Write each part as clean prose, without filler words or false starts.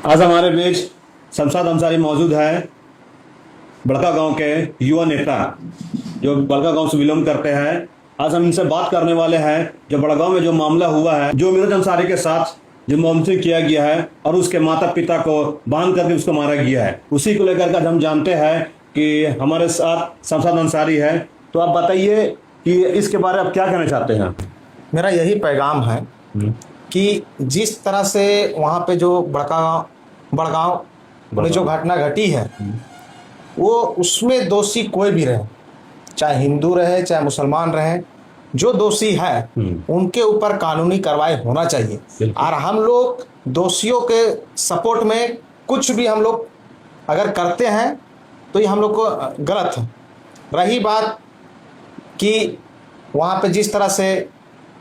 आज हमारे बीच शमशाद अंसारी मौजूद है, बड़का गांव के युवा नेता जो बड़का गांव से बिलोंग करते हैं। आज हम इनसे बात करने वाले हैं जो बड़गांव में जो मामला हुआ है, जो मिराज अंसारी के साथ जो मॉन्सून किया गया है और उसके माता पिता को बांध करके उसको मारा गया है, उसी को लेकर आज हम जानते हैं कि हमारे साथ शमशाद अंसारी है। तो आप बताइए कि इसके बारे में आप क्या कहना चाहते हैं। मेरा यही पैगाम है कि जिस तरह से वहाँ पे जो बड़गांव में जो घटना घटी है, वो उसमें दोषी कोई भी रहे, चाहे हिंदू रहे चाहे मुसलमान रहे, जो दोषी है उनके ऊपर कानूनी कार्रवाई होना चाहिए। और हम लोग दोषियों के सपोर्ट में कुछ भी हम लोग अगर करते हैं तो ये हम लोग को गलत है। रही बात कि वहाँ पे जिस तरह से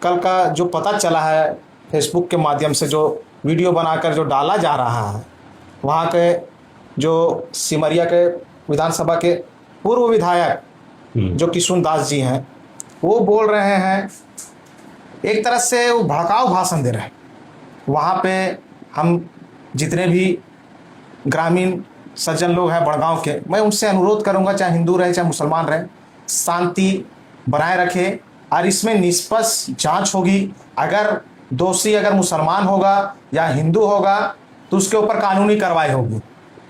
कल का जो पता चला है फेसबुक के माध्यम से, जो वीडियो बनाकर जो डाला जा रहा है, वहाँ के जो सिमरिया के विधानसभा के पूर्व विधायक जो किशुन दास जी हैं, वो बोल रहे हैं, एक तरह से वो भड़काऊ भाषण दे रहे हैं। वहाँ पे हम जितने भी ग्रामीण सज्जन लोग हैं बड़गांव के, मैं उनसे अनुरोध करूँगा, चाहे हिंदू रहे चाहे मुसलमान रहे, शांति बनाए रखें और इसमें निष्पक्ष जांच होगी। अगर दोषी अगर मुसलमान होगा या हिंदू होगा तो उसके ऊपर कानूनी कार्रवाई होगी।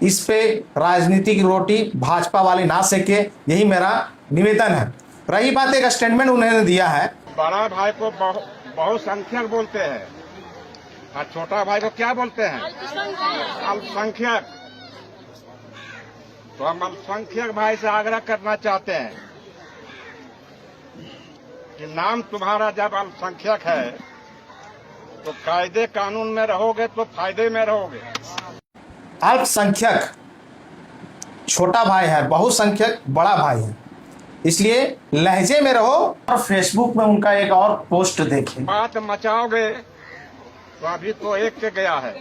इस पे राजनीति की रोटी भाजपा वाले ना सेके, यही मेरा निवेदन है। रही बात, एक स्टेटमेंट उन्होंने दिया है, बड़ा भाई को बहुसंख्यक बोलते हैं और छोटा भाई को क्या बोलते हैं, अल्पसंख्यक। तो हम अल्पसंख्यक भाई से आग्रह करना चाहते हैं कि नाम तुम्हारा जब अल्पसंख्यक है तो कायदे कानून में रहोगे तो फायदे में रहोगे। अल्पसंख्यक छोटा भाई है, बहुसंख्यक बड़ा भाई है, इसलिए लहजे में रहो। और फेसबुक में उनका एक और पोस्ट देखें। बात मचाओगे तो अभी तो एक के गया है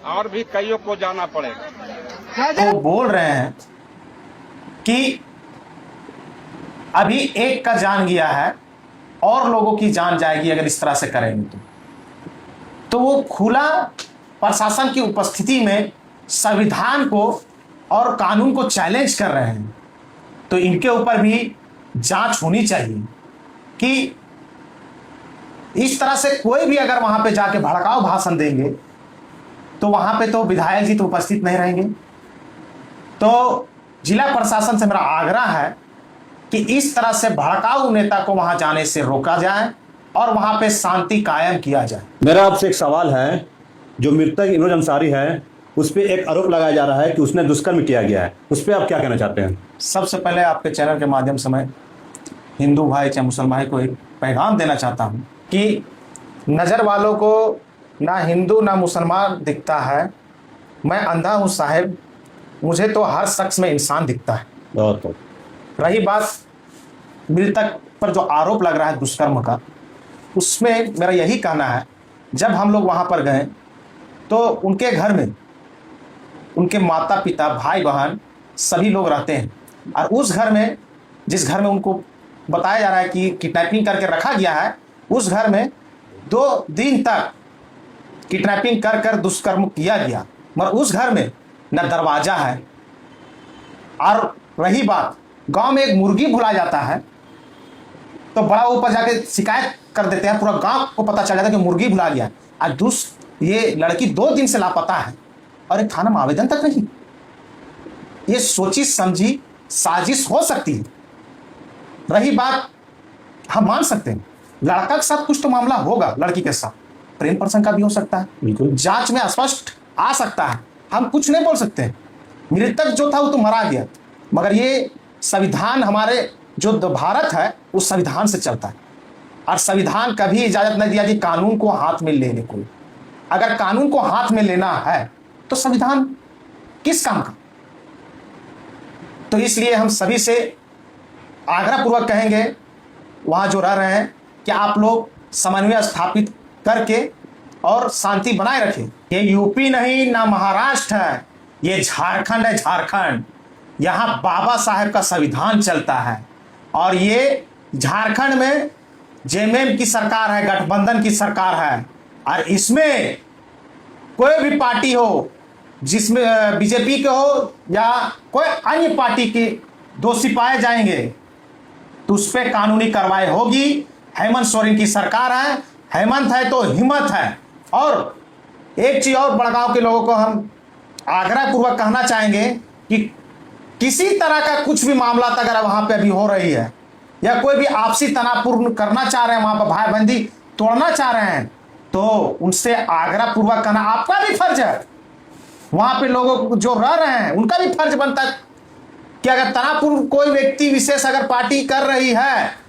और भी कईयों को जाना पड़ेगा। तो बोल रहे हैं कि अभी एक का जान गया है और लोगों की जान जाएगी अगर इस तरह से करेंगे तो वो खुला प्रशासन की उपस्थिति में संविधान को और कानून को चैलेंज कर रहे हैं। तो इनके ऊपर भी जांच होनी चाहिए कि इस तरह से कोई भी अगर वहां पे जाके भड़काऊ भाषण देंगे तो वहां पे तो विधायक जी तो उपस्थित नहीं रहेंगे। तो जिला प्रशासन से मेरा आग्रह है कि इस तरह से भड़काऊ नेता को वहां जाने से रोका जाए और वहां पे शांति कायम किया जाए। मेरा आपसे एक सवाल है, जो मृतक मिराज अंसारी है उस पर एक आरोप लगाया जा रहा है कि उसने दुष्कर्म किया गया है, उस पर आप क्या कहना चाहते हैं। सबसे पहले आपके चैनल के माध्यम से मैं हिंदू भाई चाहे मुसलमान भाई को एक पैगाम देना चाहता हूं कि नज़र वालों को ना हिंदू ना मुसलमान दिखता है। मैं अंधा हूं साहेब, मुझे तो हर शख्स में इंसान दिखता है। बहुत रही बात मृतक पर जो आरोप लग रहा है दुष्कर्म का, उसमें मेरा यही कहना है, जब हम लोग वहाँ पर गए तो उनके घर में उनके माता पिता भाई बहन सभी लोग रहते हैं। और उस घर में, जिस घर में उनको बताया जा रहा है कि किडनैपिंग करके रखा गया है, उस घर में 2 दिन तक किडनैपिंग कर कर दुष्कर्म किया गया, मगर उस घर में न दरवाजा है। और रही बात, गांव में एक मुर्गी भुला जाता है तो बड़ा ऊपर जाके शिकायत कर देते हैं, पूरा गांव को पता चल जाता है कि मुर्गी भुला गया। और ये लड़की 2 दिन से लापता है और एक थाना में आवेदन तक नहीं। ये सोची समझी साजिश हो सकती है। रही बात, हम मान सकते हैं लड़का के साथ कुछ तो मामला होगा, लड़की के साथ प्रेम प्रसंग का भी हो सकता है, बिल्कुल जांच में स्पष्ट आ सकता है, हम कुछ नहीं बोल सकते। मृतक जो था वो तो मरा गया, मगर ये संविधान, हमारे जो भारत है उस संविधान से चलता है और संविधान कभी इजाजत नहीं दिया कि कानून को हाथ में लेने को। अगर कानून को हाथ में लेना है तो संविधान किस काम का। तो इसलिए हम सभी से आग्रह पूर्वक कहेंगे, वहां जो रह रहे हैं, कि आप लोग समन्वय स्थापित करके और शांति बनाए रखें। ये यूपी नहीं ना महाराष्ट्र है, ये झारखंड है, झारखंड। यहाँ बाबा साहेब का संविधान चलता है और ये झारखंड में जेएमएम की सरकार है, गठबंधन की सरकार है। और इसमें कोई भी पार्टी हो, जिसमें बीजेपी के हो या कोई अन्य पार्टी के दोषी पाए जाएंगे तो उस पर कानूनी कार्रवाई होगी। हेमंत सोरेन की सरकार है, हेमंत है तो हिम्मत है। और एक चीज और बड़गांव के लोगों को हम आग्रह पूर्वक कहना चाहेंगे कि किसी तरह का कुछ भी मामला अगर वहां पे अभी हो रही है या कोई भी आपसी तनावपूर्ण करना चाह रहे हैं, वहां पर भाईबंदी तोड़ना चाह रहे हैं, तो उनसे आग्रह पूर्वक कहना आपका भी फर्ज है। वहां पे लोगों जो रह रहे हैं उनका भी फर्ज बनता है कि अगर तनावपूर्ण कोई व्यक्ति विशेष अगर पार्टी कर रही है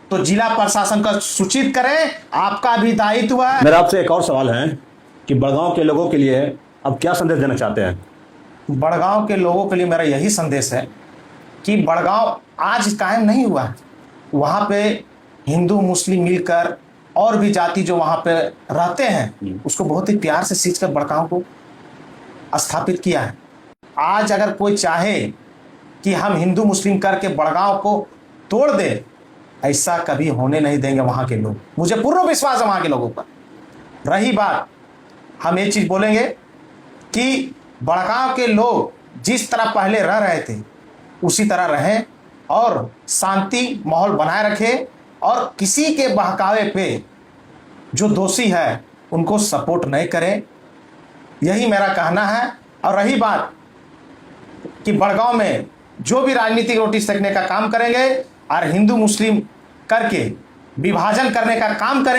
तो जिला प्रशासन का सूचित करें, आपका भी दायित्व है। मेरा आपसे एक और सवाल है कि बड़गांव के लोगों के लिए अब क्या संदेश देना चाहते हैं? बड़गांव के लोगों के लिए मेरा यही संदेश है कि बड़गांव आज कायम नहीं हुआ है। वहाँ पे हिंदू मुस्लिम मिलकर और भी जाति जो वहाँ पे रहते हैं उसको बहुत ही प्यार से सींच कर बड़गांव को स्थापित किया है। आज अगर कोई चाहे कि हम हिंदू मुस्लिम करके बड़गांव को तोड़ दे, ऐसा कभी होने नहीं देंगे वहाँ के लोग। मुझे पूर्ण विश्वास है वहाँ के लोगों पर। रही बात, हम ये चीज़ बोलेंगे कि बड़गांव के लोग जिस तरह पहले रह रहे थे उसी तरह रहें और शांति माहौल बनाए रखें और किसी के बहकावे पे जो दोषी है उनको सपोर्ट नहीं करें, यही मेरा कहना है। और रही बात कि बड़गांव में जो भी राजनीतिक रोटी सेकने का काम करेंगे और हिंदू मुस्लिम करके विभाजन करने का काम करेंगे